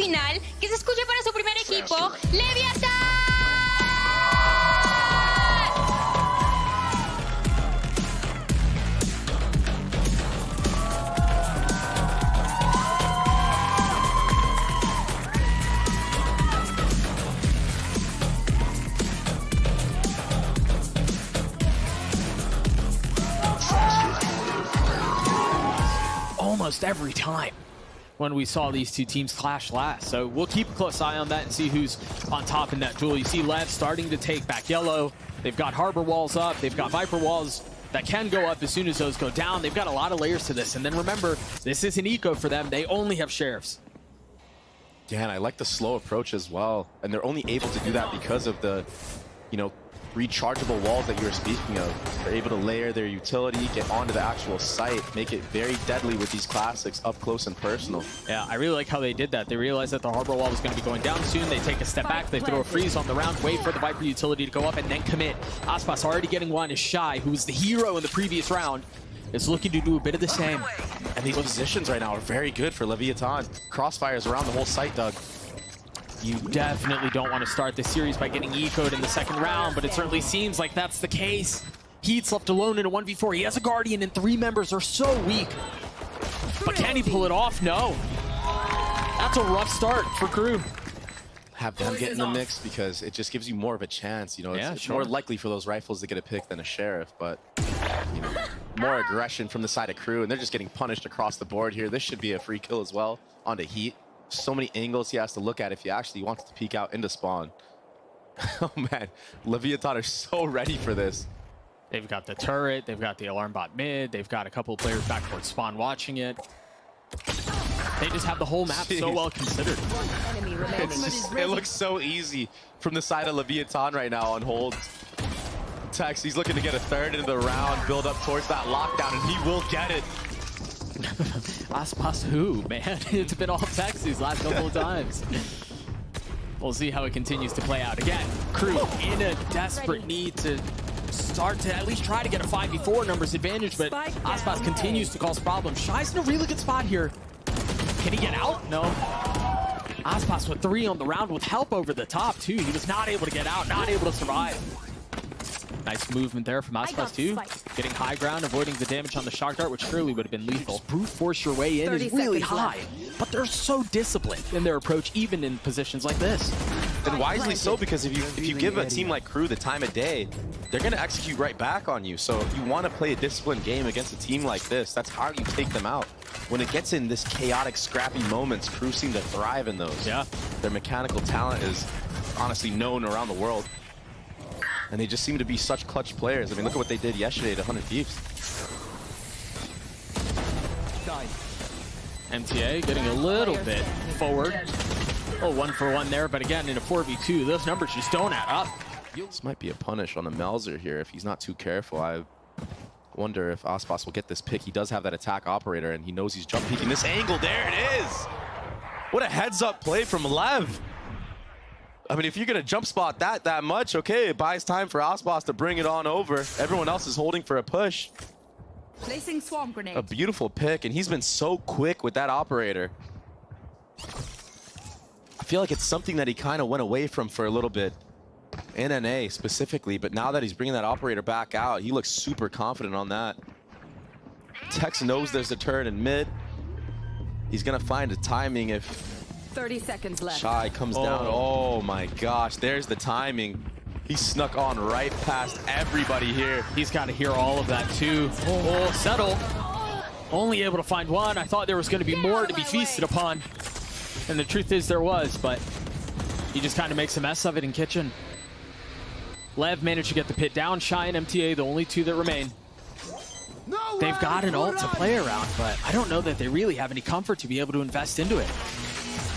final que se escuche para su primer equipo, leviatan. Almost every time when we saw these two teams clash last. So we'll keep a close eye on that and see who's on top in that duel. You see Lev starting to take back yellow. They've got harbor walls up. They've got viper walls that can go up as soon as those go down. They've got a lot of layers to this. And then remember, this is an eco for them. They only have sheriffs. Yeah, and I like the slow approach as well. And they're only able to do that because of the, you know, rechargeable walls that you were speaking of. They're able to layer their utility, get onto the actual site, make it very deadly with these classics up close and personal. Yeah, I really like how they did that. They realized that the harbor wall was going to be going down soon. They take a step back, they throw a freeze on the round, wait for the Viper utility to go up, and then commit. Aspas already getting one is Shy, who was the hero in the previous round, is looking to do a bit of the same. And these positions right now are very good for Leviatan. Crossfires around the whole site, Doug. You definitely don't want to start this series by getting ecoed in the second round, but it certainly seems like that's the case. Heat's left alone in a 1v4. He has a Guardian, and 3 members are so weak. But can he pull it off? No. That's a rough start for Crew. Have them get in the mix because it just gives you more of a chance. You know, it's more likely for those rifles to get a pick than a sheriff, but you know, more aggression from the side of Crew, and they're just getting punished across the board here. This should be a free kill as well onto Heat. So many angles he has to look at if he actually wants to peek out into spawn. Oh man, Leviatan are so ready for this. They've got the turret, they've got the alarm bot mid, they've got a couple of players back towards spawn watching it. They just have the whole map so well considered. It looks so easy from the side of Leviatan right now on hold. Tex, he's looking to get a third into the round, build up towards that lockdown, and he will get it. Aspas who, man? It's been all Tex these last couple of times. We'll see how it continues to play out. Again, Crew in a desperate need to start to at least try to get a 5v4 numbers advantage, but Aspas continues to cause problems. Shy's in a really good spot here. Can he get out? No. Aspas with 3 on the round with help over the top, too. He was not able to get out, not able to survive. Nice movement there from Aspas too. Getting high ground, avoiding the damage on the shock dart, which surely would have been lethal. Brute force your way in is really high, but they're so disciplined in their approach, even in positions like this. And wisely so, because if you give a team like Crew the time of day, they're going to execute right back on you. So you want to play a disciplined game against a team like this. That's how you take them out. When it gets in this chaotic, scrappy moments, Crew seem to thrive in those. Yeah. Their mechanical talent is honestly known around the world. And they just seem to be such clutch players. I mean, look at what they did yesterday to 100 Thieves. MTA getting a little bit forward. Oh, 1-for-1 there, but again, in a 4v2, those numbers just don't add up. This might be a punish on the Melzer here if he's not too careful. I wonder if Aspas will get this pick. He does have that attack operator, and he knows he's jump peeking this angle. There it is! What a heads-up play from Lev. I mean, if you're going to jump spot that much, okay, it buys time for Aspas to bring it on over. Everyone else is holding for a push. Placing swarm grenade. A beautiful pick, and he's been so quick with that operator. I feel like it's something that he kind of went away from for a little bit. In NA specifically, but now that he's bringing that operator back out, he looks super confident on that. Tex knows there's a turn in mid. He's going to find a timing if 30 seconds left. Shy comes down. Oh my gosh, there's the timing. He snuck on right past everybody here. He's got to hear all of that too. Oh, settle. Only able to find one. I thought there was going to be more to be feasted upon. And the truth is there was, but he just kind of makes a mess of it in kitchen. Lev managed to get the pit down. Shy and MTA, the only 2 that remain. They've got an ult to play around, but I don't know that they really have any comfort to be able to invest into it.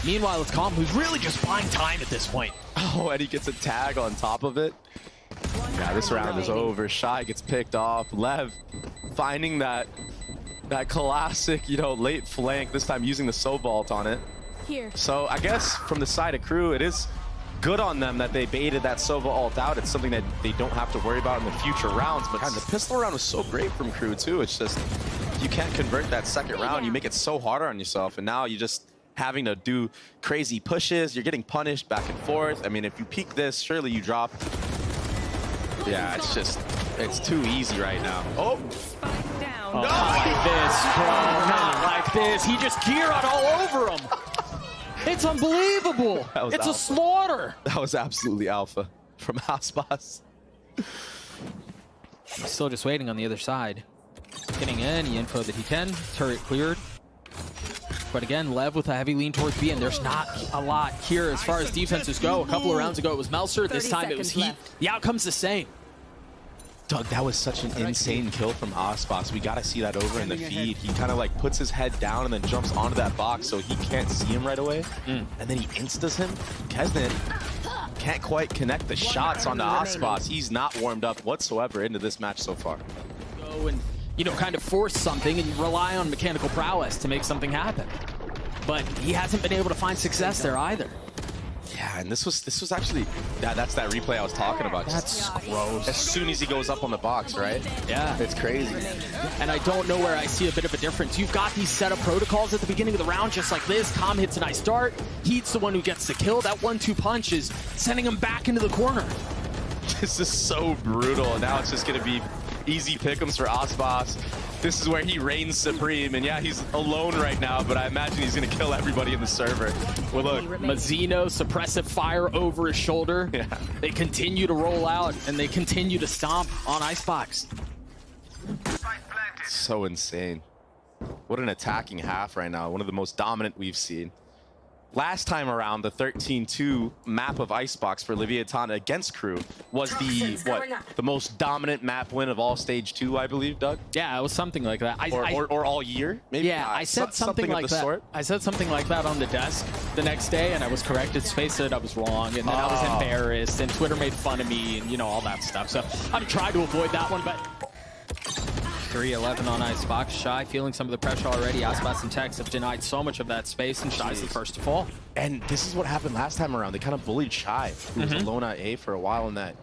Meanwhile, it's Calm, who's really just buying time at this point. Oh, and he gets a tag on top of it. Yeah, this round is over. Shy gets picked off. Lev finding that classic, you know, late flank, this time using the Sobalt on it. So I guess from the side of Crew, it is good on them that they baited that Sova ult out. It's something that they don't have to worry about in the future rounds. But God, the pistol round was so great from Crew too. It's just, you can't convert that second round. You make it so hard on yourself. And now you just having to do crazy pushes. You're getting punished back and forth. I mean, if you peek this, surely you drop. Yeah, it's too easy right now. Oh! Oh, not like this, bro. Not like this. He just geared all over him. It's unbelievable. It's alpha. A slaughter. That was absolutely alpha from Aspas. He's still just waiting on the other side. Getting any info that he can. Turret cleared. But again, Lev with a heavy lean towards B, and there's not a lot here as far as defenses go. A couple of rounds ago, it was Melser. This time it was Heat. The outcome's the same. Doug, that was such an insane kill from Aspas. We gotta see that over in the feed. He kind of like puts his head down and then jumps onto that box so he can't see him right away. And then he instas him. Kesnan can't quite connect the shots onto Aspas. He's not warmed up whatsoever into this match so far. Go and, you know, kind of force something and rely on mechanical prowess to make something happen. But he hasn't been able to find success there either. Yeah, and this was actually that's that replay I was talking about. That's gross. As soon as he goes up on the box, right? Yeah, it's crazy. And I don't know where I see a bit of a difference. You've got these setup protocols at the beginning of the round, just like this. Tom hits a nice dart. Heat's the one who gets the kill. That 1-2 punch is sending him back into the corner. This is so brutal. And now it's just gonna be easy pick'ems for Aspas. This is where he reigns supreme, and yeah, he's alone right now, but I imagine he's gonna kill everybody in the server. Well, look, Mazzino, suppressive fire over his shoulder. Yeah. They continue to roll out, and they continue to stomp on Icebox. So insane. What an attacking half right now. One of the most dominant we've seen. Last time around, the 13-2 map of Icebox for Leviatan against Crew was the most dominant map win of all stage 2, I believe, Doug? Yeah, it was something like that. Or all year, maybe? Yeah, I said something like that. Sort. I said something like that on the desk the next day, and I was corrected. Space said I was wrong, and then I was embarrassed, and Twitter made fun of me, and you know, all that stuff. So I'm trying to avoid that one, but 3-11 on Icebox. Shy feeling some of the pressure already. Aspas and Tex have denied so much of that space, and Shy's the first to fall. And this is what happened last time around. They kind of bullied Shy, who was alone at A for a while in that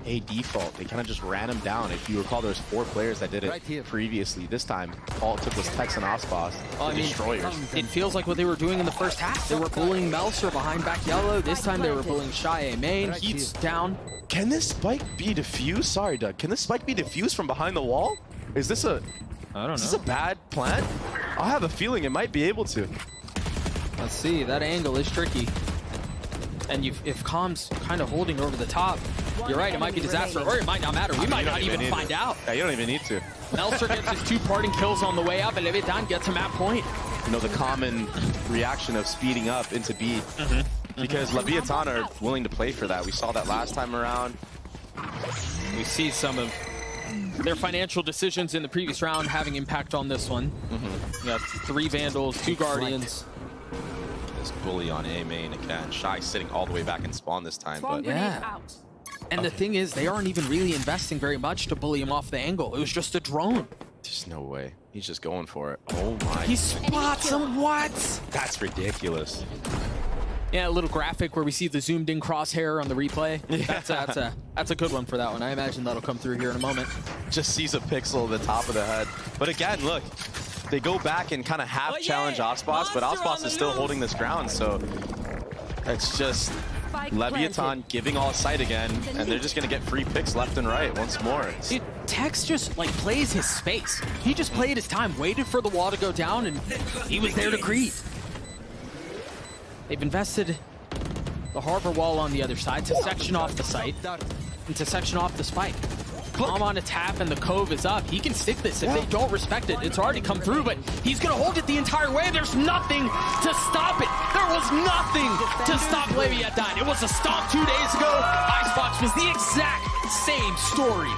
A default. They kind of just ran him down. If you recall, there was 4 players that did it previously. This time, all it took was Tex and Aspas, destroyers. It feels like what they were doing in the first half. They were bullying Melser behind back yellow. This time they were bullying Shy A main. Heat's down. Can this spike be defused? Sorry, Doug. Can this spike be defused from behind the wall? Is this a... I don't know. Is this a bad plan? I have a feeling it might be able to. Let's see. That angle is tricky. And if Com's kind of holding over the top, you're right, it might be disaster, or it might not matter. We might not even find out. Yeah, you don't even need to. Melser gets his 2 parting kills on the way up, and leviatan gets him at point. You know, the common reaction of speeding up into B. Because leviatan are willing to play for that. We saw that last time around. We see some of their financial decisions in the previous round having impact on this one. We have 3 Vandals, 2 Guardians. This bully on A main again. Shy sitting all the way back in spawn this time. But yeah. And the thing is, they aren't even really investing very much to bully him off the angle. It was just a drone. There's no way. He's just going for it. Oh my. He spots him. What? That's ridiculous. Yeah, a little graphic where we see the zoomed in crosshair on the replay. Yeah. That's a good one for that one. I imagine that'll come through here in a moment. Just sees a pixel at the top of the head. But again, look, they go back and kind of half challenge Aspas, but Aspas is still holding this ground. So it's just leviatan giving all sight again, and they're just going to get free picks left and right once more. Dude, Tex just like plays his space. He just played his time, waited for the wall to go down, and he was there to greet. They've invested the harbor wall on the other side to section off the site and to section off the spike. Calm on a tap and the cove is up. He can stick this if they don't respect it. It's already come through, but he's going to hold it the entire way. There's nothing to stop it. There was nothing to stop leviatan. It was a stop 2 days ago. Icebox was the exact same story.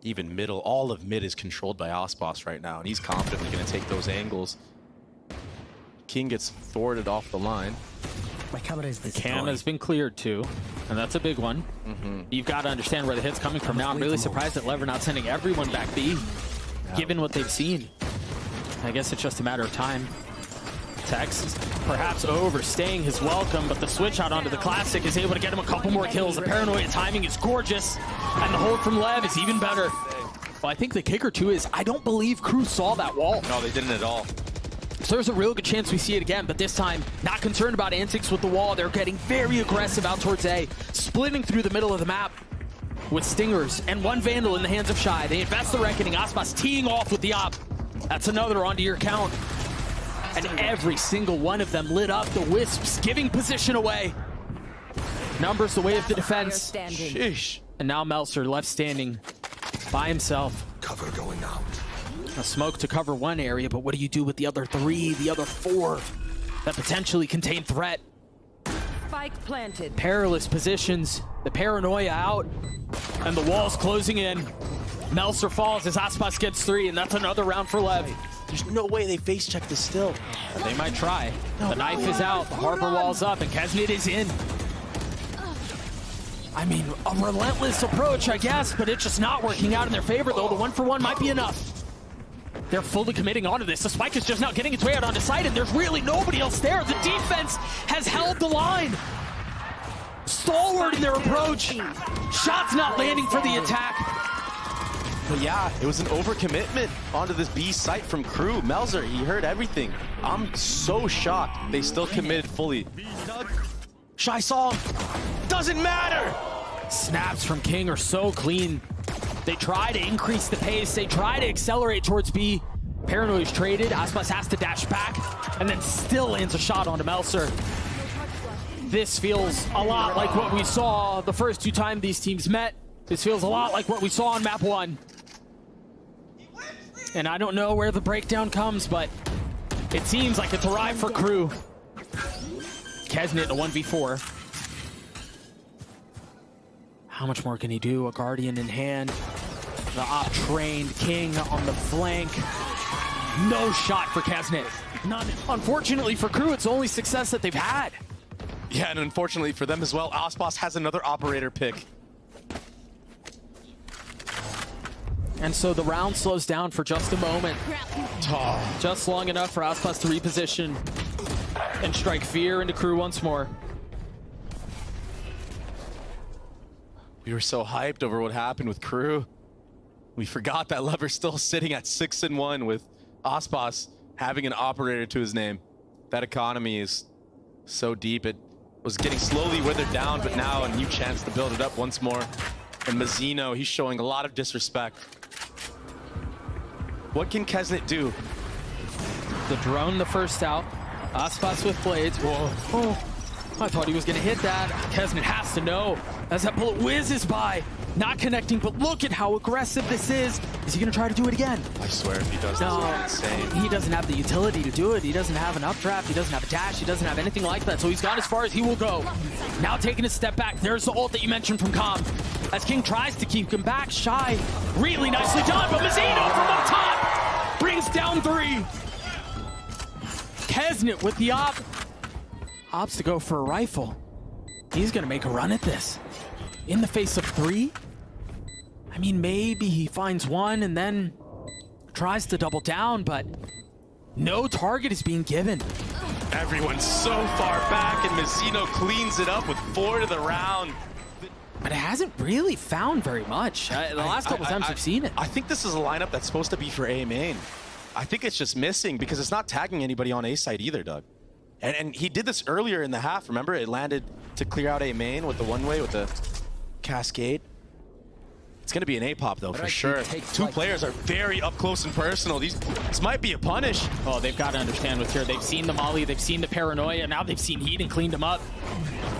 Even middle, all of mid is controlled by Aspas right now, and he's confidently going to take those angles. King gets thwarted off the line. My camera is destroyed. Cam has been cleared too, and that's a big one. You've got to understand where the hit's coming from now. I'm really surprised that Lever not sending everyone back B, given what they've seen. I guess it's just a matter of time. Tex perhaps overstaying his welcome, but the switch out onto the Classic is able to get him a couple more kills. The paranoia timing is gorgeous, and the hold from Lev is even better. Well, I think the kicker too is I don't believe Crew saw that wall. No, they didn't at all. So there's a real good chance we see it again, but this time, not concerned about antics with the wall. They're getting very aggressive out towards A, splitting through the middle of the map with stingers and one vandal in the hands of Shy. They invest the reckoning. Aspas teeing off with the op. That's another onto your count. And every single one of them lit up. The Wisps giving position away. Numbers the way of the defense. Sheesh. And now Meltzer left standing by himself. Cover going out. A smoke to cover one area, but what do you do with the other 3, the other 4 that potentially contain threat? Spike planted. Perilous positions, the paranoia out, and the walls closing in. Meltzer falls as Aspas gets 3, and that's another round for Lev. There's no way they face check this still. They might try. The knife is out, the harbor wall's up, and Kesnit is in. I mean, a relentless approach, I guess, but it's just not working out in their favor, though. The 1-for-1 might be enough. They're fully committing onto this. The spike is just now getting its way out onto site, and there's really nobody else there. The defense has held the line. Stalwart in their approach. Shots not landing for the attack. But yeah, it was an overcommitment onto this B site from Crew. Melzer, he heard everything. I'm so shocked they still committed fully. Shy saw him. Doesn't matter. Snaps from King are so clean. They try to increase the pace. They try to accelerate towards B. Paranoia is traded. Aspas has to dash back and then still lands a shot onto Meltzer. This feels a lot like what we saw the first 2 times these teams met. This feels a lot like what we saw on map 1. And I don't know where the breakdown comes, but it seems like it's arrived for Crew. Kesnit in a 1v4. How much more can he do? A Guardian in hand. The op-trained King on the flank. No shot for Kesnit. None. Unfortunately for Crew, it's the only success that they've had. Yeah, and unfortunately for them as well, Aspas has another operator pick. And so the round slows down for just a moment. Just long enough for Aspas to reposition and strike fear into Crew once more. We were so hyped over what happened with Crew. We forgot that Lever's still sitting at 6-1 with Aspas having an operator to his name. That economy is so deep. It was getting slowly withered down, but now a new chance to build it up once more. And Mazzino, he's showing a lot of disrespect. What can Kesnit do? The drone the first out. Aspas with blades. Whoa. Oh, I thought he was going to hit that. Kesnit has to know as that bullet whizzes by. Not connecting, but look at how aggressive this is. Is he going to try to do it again? I swear if he does, that's insane. He doesn't have the utility to do it. He doesn't have an updraft. He doesn't have a dash. He doesn't have anything like that. So he's gone as far as he will go. Now taking a step back. There's the ult that you mentioned from Com. As King tries to keep him back. Shy. Really nicely done, but Mazzino from up top brings down 3. Kesnit with the op. Opts to go for a rifle. He's going to make a run at this. In the face of 3? I mean, maybe he finds 1 and then tries to double down, but no target is being given. Everyone's so far back, and Mazzino cleans it up with 4 to the round. But it hasn't really found very much. The last couple times we've seen it. I think this is a lineup that's supposed to be for A main. I think it's just missing because it's not tagging anybody on A side either, Doug. And he did this earlier in the half, remember? It landed to clear out A main with the one-way, with the cascade. It's going to be an A-pop, though, for sure. 2 players are very up close and personal. This might be a punish. Oh, they've got to understand what's here. They've seen the molly, they've seen the paranoia, now they've seen heat and cleaned him up.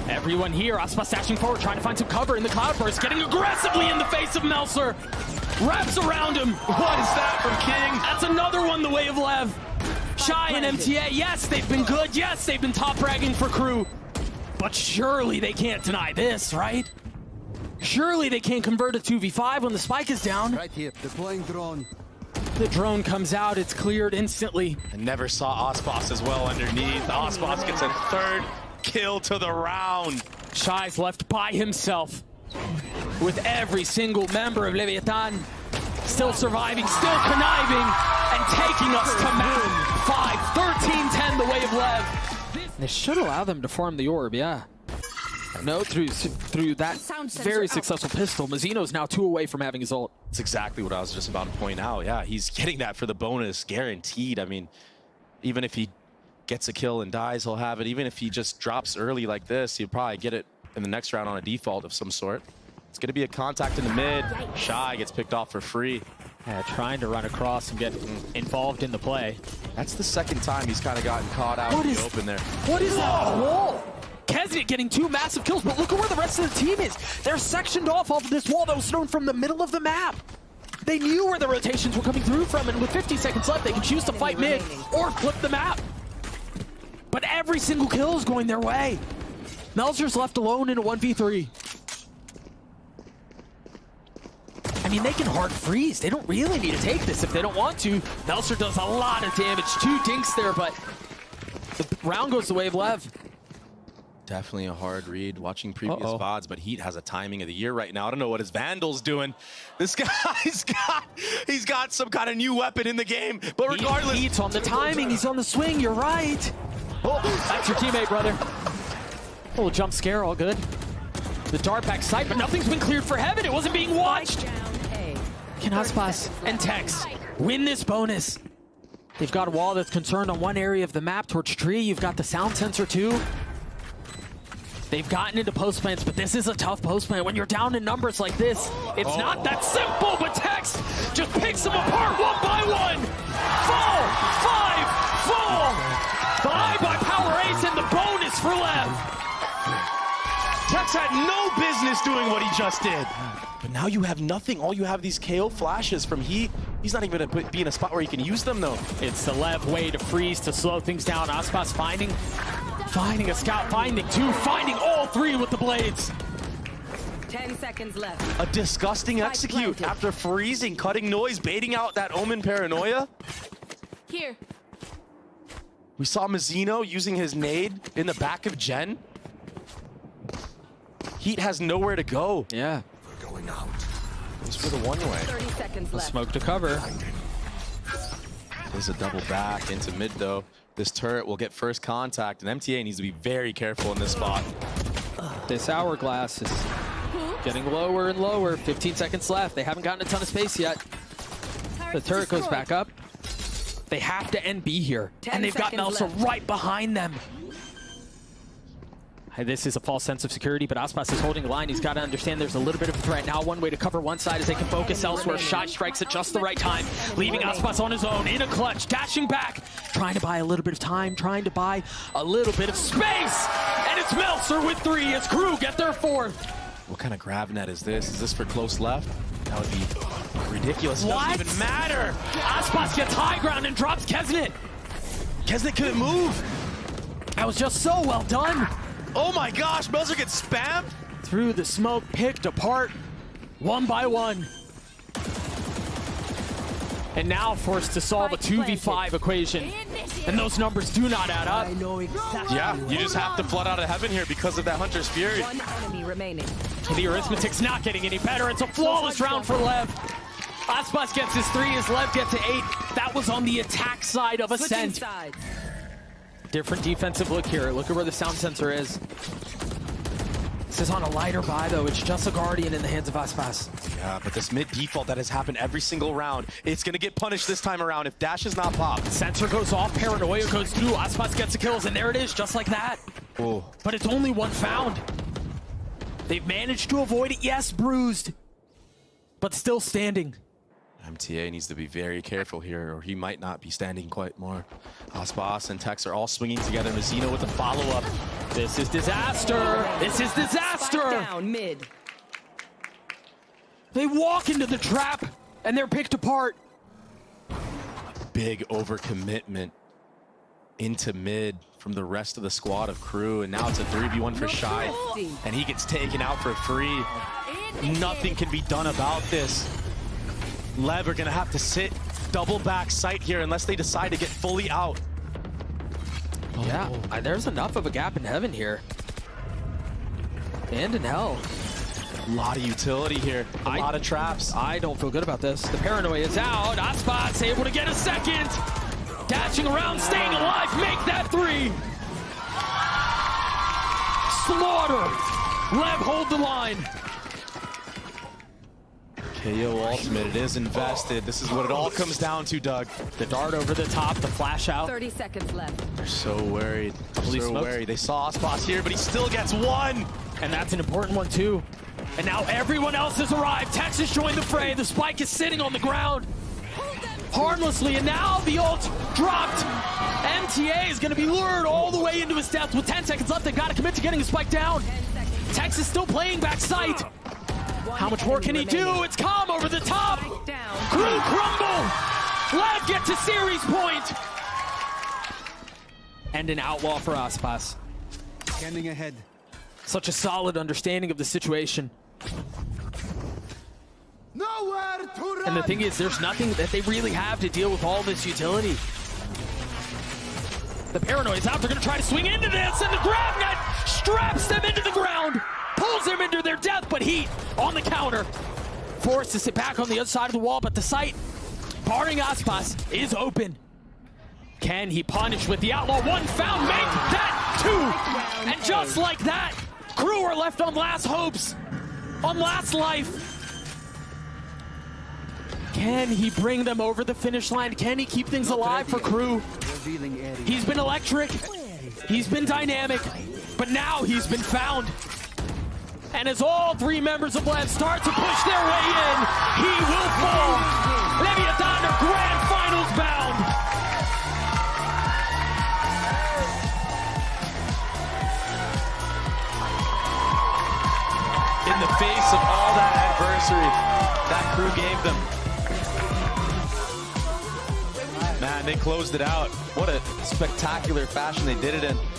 Everyone here, Aspas dashing forward, trying to find some cover in the cloudburst, getting aggressively in the face of Meltzer. Wraps around him. What is that from King? That's another one the way of Lev. Shy and MTA, yes, they've been good. Yes, they've been top bragging for Crew. But surely they can't deny this, right? Surely they can't convert a 2v5 when the spike is down. Right here, deploying drone. The drone comes out, it's cleared instantly. I never saw Aspas as well underneath. Aspas gets a 3rd kill to the round. Shy's left by himself with every single member of Leviatan still surviving, still conniving, and taking us to map 5, 13-10 the way of Lev. This should allow them to farm the orb, yeah. No, through that very successful pistol, Mazzino's now 2 away from having his ult. That's exactly what I was just about to point out. Yeah, he's getting that for the bonus, guaranteed. I mean, Even if he gets a kill and dies, he'll have it. Even if he just drops early like this, he'll probably get it in the next round on a default of some sort. It's going to be a contact in the mid. Shy gets picked off for free. Yeah, trying to run across and get involved in the play. That's the second time he's kind of gotten caught out in the open there. What is that wall? Kesnet getting 2 massive kills, but look at where the rest of the team is. They're sectioned off of this wall that was thrown from the middle of the map. They knew where the rotations were coming through from, and with 50 seconds left, they can choose to fight mid or flip the map. But every single kill is going their way. Melzer's left alone in a 1v3. I mean, they can hard freeze. They don't really need to take this if they don't want to. Melzer does a lot of damage. 2 dinks there, but the round goes the way of Lev. Definitely a hard read watching previous VODs, but Heat has a timing of the year right now. I don't know what his Vandal's doing. This guy's got some kind of new weapon in the game, but regardless. Heat's on the timing, he's on the swing, you're right. Oh, that's your teammate, brother. A little jump scare, all good. The dart back sight, but nothing's been cleared for heaven. It wasn't being watched. Can Aspas and Tex win this bonus? They've got a wall that's concerned on one area of the map towards tree. You've got the sound sensor too. They've gotten into post plants, but this is a tough post plant. When you're down in numbers like this, it's not that simple, but Tex just picks them apart 1 by 1. Fall, 5, fall. The eye by power ace and the bonus for Lev. Tex had no business doing what he just did. But now you have nothing. All you have these KO flashes from Heat. He's not even going to be in a spot where he can use them, though. It's the Lev way to freeze, to slow things down. Aspas finding a scout, finding 2, finding all 3 with the blades. 10 seconds left. A disgusting execute after freezing, cutting noise, baiting out that Omen paranoia. Here. We saw Mazzino using his nade in the back of Jen. Heat has nowhere to go. Yeah. We're going out. Just for the one-way. 30 seconds left. Smoke to cover. There's a double back into mid, though. This turret will get first contact, and MTA needs to be very careful in this spot. This hourglass is getting lower and lower. 15 seconds left. They haven't gotten a ton of space yet. The turret goes back up. They have to end B here. And they've got Melsa right behind them. Hey, this is a false sense of security, but Aspas is holding the line. He's got to understand there's a little bit of a threat now. One way to cover one side is they can focus elsewhere. Shot strikes at just the right time, leaving Aspas on his own in a clutch, dashing back, trying to buy a little bit of time, trying to buy a little bit of space. And it's Meltzer with 3 as Crew get their 4th. What kind of grab net is this? Is this for close left? That would be ridiculous. It doesn't even matter. Aspas gets high ground and drops Kesnet. Kesnet couldn't move. That was just so well done. Oh my gosh, Melzer gets spammed. Through the smoke, picked apart, 1 by 1. And now forced to solve a 2v5 equation. And those numbers do not add up. I know exactly. Yeah, you just have to flood out of heaven here because of that Hunter's Fury. 1 enemy remaining. The arithmetic's not getting any better. It's a flawless round for Lev. Aspas gets his 3 as Lev gets to 8. That was on the attack side of Ascent. Different defensive look here. Look at where the sound sensor is. This is on a lighter buy, though. It's just a Guardian in the hands of Aspas. Yeah, but this mid default that has happened every single round, it's going to get punished this time around if Dash is not popped. Sensor goes off, Paranoia goes through, Aspas gets the kills, and there it is, just like that. Oh. But it's only 1 found. They've managed to avoid it, yes, bruised, but still standing. MTA needs to be very careful here, or he might not be standing quite more. Aspas and Tex are all swinging together. Mazzino with the follow-up. This is disaster. This is disaster. Down mid. They walk into the trap, and they're picked apart. Big overcommitment into mid from the rest of the squad of Crew, and now it's a 3v1 for Shy, and he gets taken out for free. Nothing can be done about this. Lev are gonna have to sit double back sight here unless they decide to get fully out. Yeah, there's enough of a gap in heaven here. And in hell. A lot of utility here, a lot of traps. I don't feel good about this. The Paranoia is out. Aspas able to get a second. Dashing around, staying alive, make that 3. Slaughter. Lev hold the line. KO ultimate, it is invested. This is what it all comes down to, Doug. The dart over the top, the flash out. 30 seconds left. They're so worried. Heavily So smoked. worried. They saw Aspas here, but he still gets one. And that's an important one too. And now everyone else has arrived. Texas joined the fray. The spike is sitting on the ground harmlessly, and now the ult dropped. MTA is going to be lured all the way into his death with 10 seconds left. They've got to commit to getting the spike down. Texas still playing back sight. How much more can he do? It's calm over the top. Down. Crew crumble. Lev get to series point. And an outlaw for Aspas. Scanning ahead. Such a solid understanding of the situation. Nowhere to run. And the thing is, there's nothing that they really have to deal with all this utility. The paranoia's out. They're going to try to swing into this, and the grab net straps them into the ground, pulls them into their death, but Heat on the counter. Forced to sit back on the other side of the wall, but the site, barring Aspas, is open. Can he punish with the outlaw? One found, make that two! And just like that, Crew are left on last hopes, on last life. Can he bring them over the finish line? Can he keep things alive for Crew? Revealing area. He's been electric, he's been dynamic, but now he's been found. And as all three members of Lev start to push their way in, he will fall. Leviatan are grand finals bound. In the face of all that adversity that Crew gave them. Man, they closed it out. What a spectacular fashion they did it in.